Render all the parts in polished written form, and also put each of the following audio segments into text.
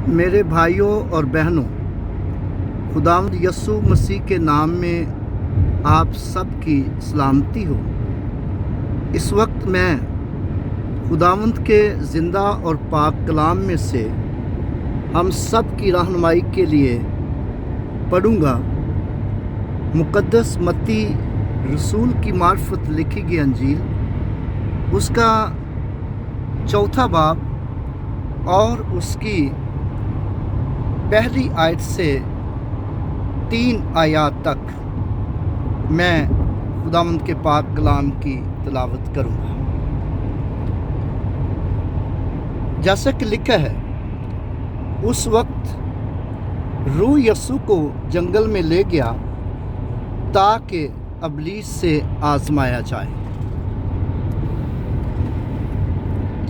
میرے بھائیوں اور بہنوں، خداوند یسوع مسیح کے نام میں آپ سب کی سلامتی ہو۔ اس وقت میں خداوند کے زندہ اور پاک کلام میں سے ہم سب کی رہنمائی کے لیے پڑھوں گا مقدس متی رسول کی معرفت لکھی گئی انجیل، اس کا 4 باب اور اس کی پہلی آیت سے 3 آیات تک میں خداوند کے پاک کلام کی تلاوت کروں گا۔ جیسا کہ لکھا ہے، اس وقت روح یسوع کو جنگل میں لے گیا تاکہ ابلیس سے آزمایا جائے۔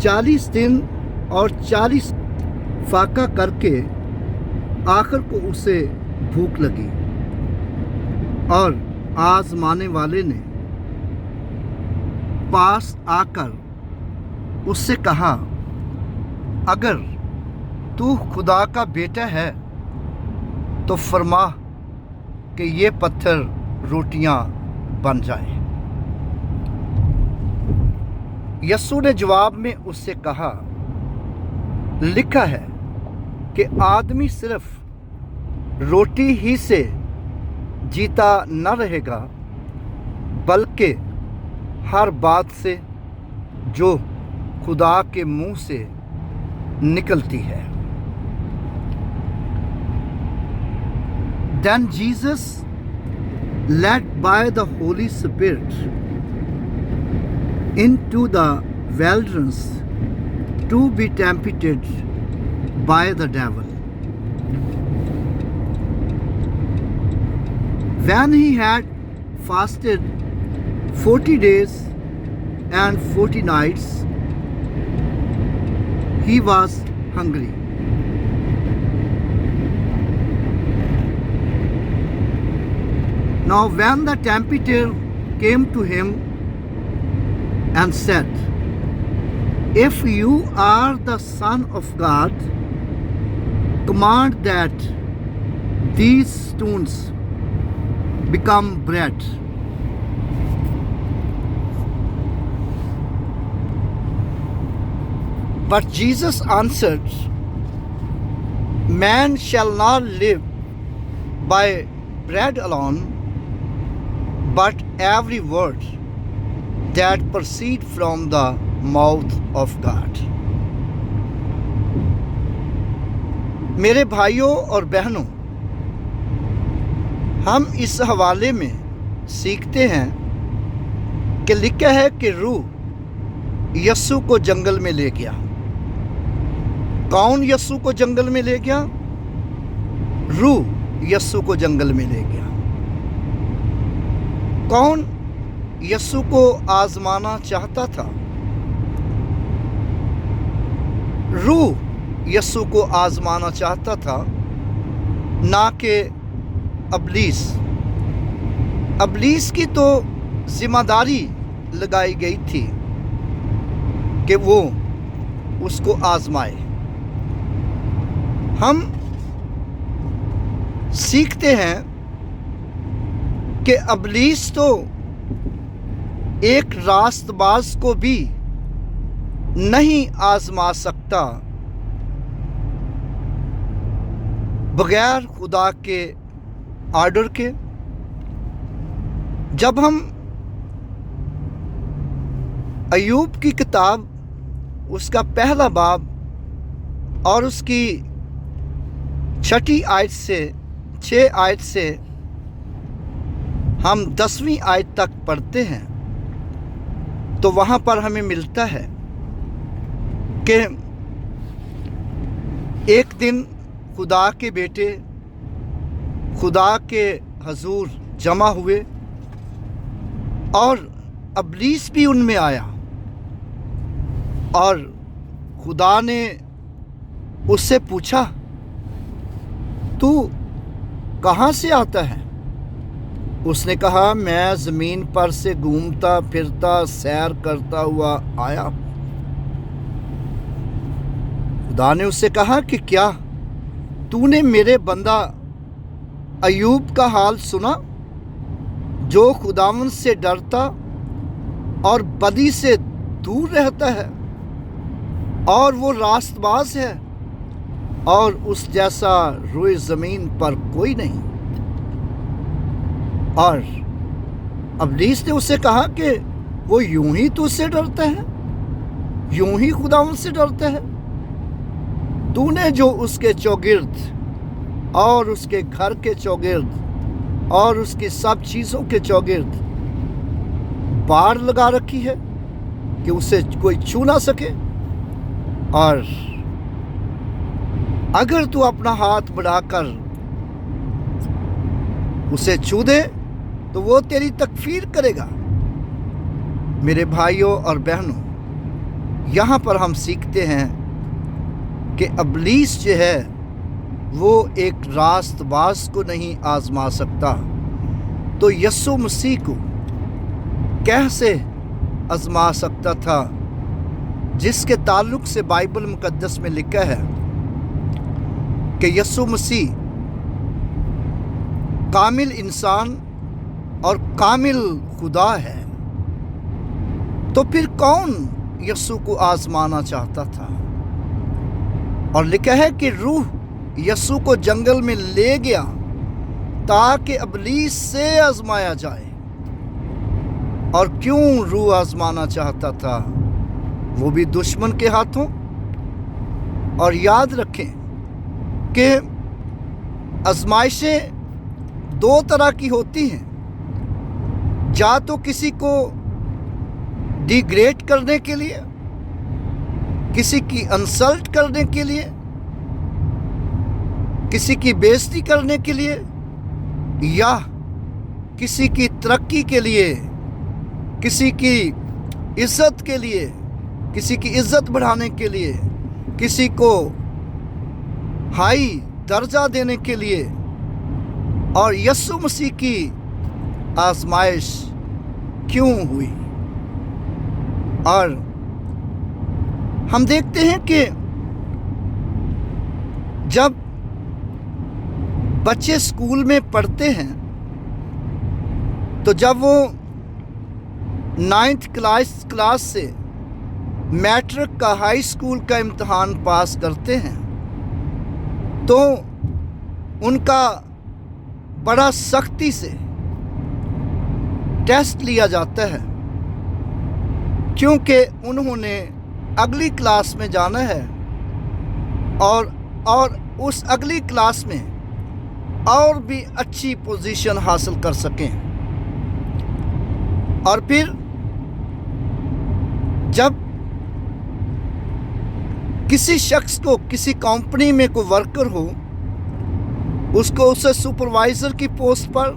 40 دن اور 40 فاقہ کر کے آخر کو اسے بھوک لگی، اور آزمانے والے نے پاس آ کر اس سے کہا، اگر تو خدا کا بیٹا ہے تو فرما کہ یہ پتھر روٹیاں بن جائیں۔ یسوع نے جواب میں اس سے کہا، لکھا ہے کہ آدمی صرف روٹی ہی سے جیتا نہ رہے گا، بلکہ ہر بات سے جو خدا کے منہ سے نکلتی ہے۔ Then Jesus, led by the Holy Spirit, into the wilderness to be tempted by the devil. When he had fasted 40 days and 40 nights, he was hungry. Now when the tempter came to him and said, if you are the Son of God, command that these stones become bread. But Jesus answered, man shall not live by bread alone, but every word that proceed from the mouth of God. میرے بھائیوں اور بہنوں، ہم اس حوالے میں سیکھتے ہیں کہ لکھا ہے کہ روح یسوع کو جنگل میں لے گیا۔ کون یسوع کو جنگل میں لے گیا؟ روح یسوع کو جنگل میں لے گیا۔ کون یسوع کو آزمانا چاہتا تھا؟ روح یسوع کو آزمانا چاہتا تھا، نہ کہ ابلیس۔ ابلیس کی تو ذمہ داری لگائی گئی تھی کہ وہ اس کو آزمائے۔ ہم سیکھتے ہیں کہ ابلیس تو ایک راست باز کو بھی نہیں آزما سکتا بغیر خدا کے آرڈر کے۔ جب ہم ایوب کی کتاب اس کا 1 باب اور اس کی 6 آیت سے ہم 10ویں آیت تک پڑھتے ہیں تو وہاں پر ہمیں ملتا ہے کہ ایک دن خدا کے بیٹے خدا کے حضور جمع ہوئے، اور ابلیس بھی ان میں آیا، اور خدا نے اس سے پوچھا، تو کہاں سے آتا ہے؟ اس نے کہا، میں زمین پر سے گھومتا پھرتا سیر کرتا ہوا آیا۔ خدا نے اس سے کہا کہ کیا तूने मेरे बंदा अयूब का हाल सुना, जो खुदावंद से डरता और बदी से दूर रहता है, और वो रास्तबाज है और उस जैसा रोए ज़मीन पर कोई नहीं। और इब्लीस ने उससे कहा कि वो यूं ही तुझसे डरता है, यूं ही खुदावंद से डरता है। तूने जो उसके चौगिर्द और उसके घर के चौगिर्द और उसकी सब चीज़ों के चौगिर्द बाड़ लगा रखी है कि उसे कोई छू ना सके, और अगर तू अपना हाथ बढ़ाकर उसे छू दे तो वो तेरी तकफीर करेगा। मेरे भाइयों और बहनों, यहाँ पर हम सीखते हैं कि इब्लीस जो है वो एक रास्तबाज को नहीं आजमा सकता, तो यीशु मसीह को कैसे आजमा सकता था, जिसके ताल्लुक से बाइबल मुकद्दस में लिखा है कि यीशु मसीह कामिल इंसान और कामिल खुदा है। तो फिर कौन यीशु को आजमाना चाहता था? और लिखा है कि रूह यीशु को जंगल में ले गया ताकि इब्लीस से आजमाया जाए। और क्यों रूह आजमाना चाहता था? वो भी दुश्मन के हाथों। और याद रखें कि आजमाइशें दो तरह की होती हैं, या तो किसी को डिग्रेड करने के लिए, किसी की इंसल्ट करने के लिए, किसी की बेइज्जती करने के लिए, या किसी की तरक्की के लिए, किसी की इज्जत के लिए, किसी की इज्जत बढ़ाने के लिए, किसी को हाई दर्जा देने के लिए। और यीशु मसीह की आजमाइश क्यों हुई? और हम देखते हैं कि जब बच्चे स्कूल में पढ़ते हैं, तो जब वो 9th क्लास से मैट्रिक का हाई स्कूल का इम्तहान पास करते हैं, तो उनका बड़ा सख्ती से टेस्ट लिया जाता है, क्योंकि उन्होंने अगली क्लास में जाना है और उस अगली क्लास में और भी अच्छी पोजीशन हासिल कर सकें। और फिर जब किसी शख्स को किसी कंपनी में कोई वर्कर हो, उसको उसे सुपरवाइज़र की पोस्ट पर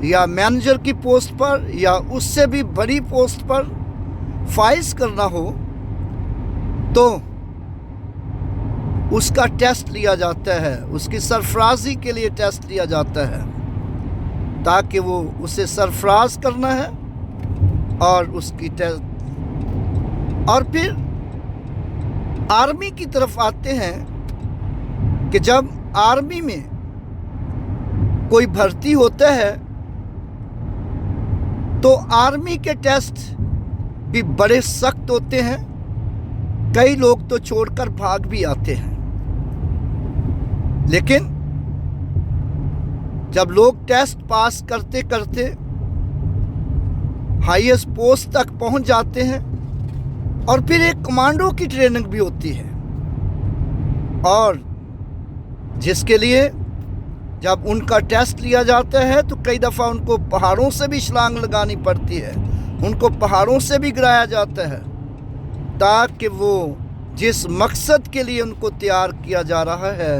या मैनेजर की पोस्ट पर या उससे भी बड़ी पोस्ट पर फाइज करना हो, तो उसका टेस्ट लिया जाता है, उसकी सरफराजी के लिए टेस्ट लिया जाता है, ताकि वो उसे सरफराज करना है और उसकी टेस्ट। और फिर आर्मी की तरफ आते हैं कि जब आर्मी में कोई भर्ती होता है तो आर्मी के टेस्ट भी बड़े सख्त होते हैं। कई लोग तो छोड़कर भाग भी आते हैं। लेकिन जब लोग टेस्ट पास करते करते हाईएस्ट पोस्ट तक पहुंच जाते हैं, और फिर एक कमांडो की ट्रेनिंग भी होती है, और जिसके लिए जब उनका टेस्ट लिया जाता है तो कई दफ़ा उनको पहाड़ों से भी छलांग लगानी पड़ती है, उनको पहाड़ों से भी गिराया जाता है, ताकि वो जिस मकसद के लिए उनको तैयार किया जा रहा है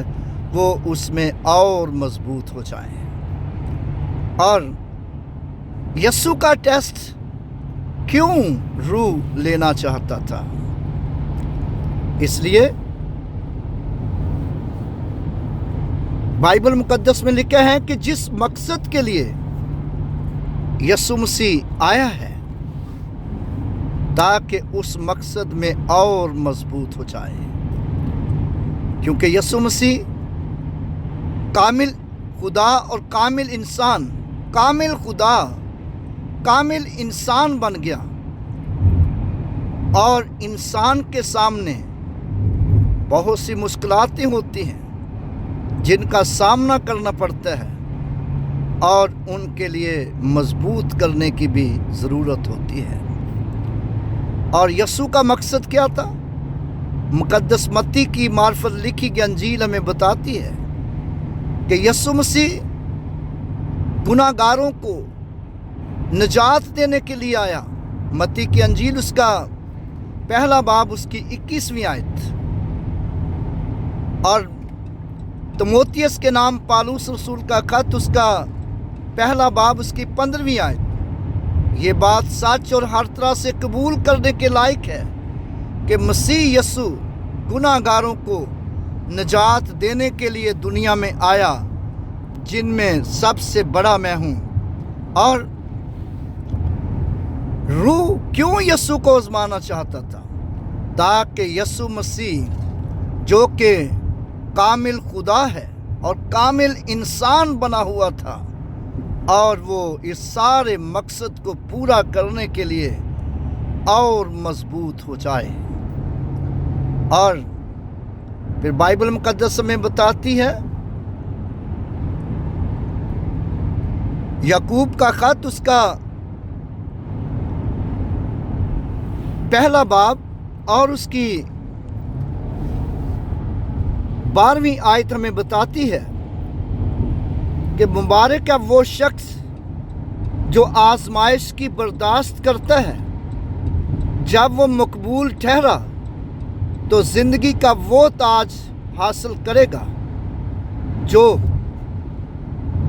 वो उसमें और मजबूत हो जाए। और यीशु का टेस्ट क्यों रूह लेना चाहता था? इसलिए बाइबल मुकद्दस में लिखा है कि जिस मकसद के लिए यीशु मसीह आया है, ताकि उस मकसद में और मजबूत हो जाए। क्योंकि यीशु मसीह कामिल खुदा और कामिल इंसान, कामिल खुदा कामिल इंसान बन गया और इंसान के सामने बहुत सी मुश्किलातें होती हैं जिनका सामना करना पड़ता है और उनके लिए मजबूत करने की भी ज़रूरत होती है। और यीशु का मकसद क्या था? मुकद्दस मत्ती की मार्फत लिखी गई अंजील हमें बताती है कि यीशु मसीह गुनाहगारों को निजात देने के लिए आया। मत्ती की अंजील उसका पहला बाब उसकी 21वीं आयत, और तिमोथियस के नाम पालूस रसूल का खत उसका पहला बाब उसकी 15वीं आयत। ये बात सच और हर तरह से कबूल करने के लायक है कि मसीह यीशु गुनाहगारों को निजात देने के लिए दुनिया में आया, जिनमें सबसे बड़ा मैं हूँ। और रूह क्यों यीशु को आजमाना चाहता था? ताकि यीशु मसीह जो कि कामिल खुदा है और कामिल इंसान बना हुआ था, और वो इस सारे मकसद को पूरा करने के लिए और मजबूत हो जाए। और फिर बाइबल मुकद्दस में बताती है, याकूब का खत उसका पहला बाब और उसकी 12वीं आयत हमें बताती है कि मुबारक है वो शख्स जो आजमाइश की बर्दाश्त करता है। जब वो मकबूल ठहरा तो जिंदगी का वो ताज हासिल करेगा जो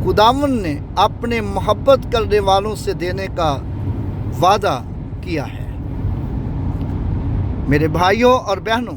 खुदावंद ने अपने मोहब्बत करने वालों से देने का वादा किया है। मेरे भाइयों और बहनों,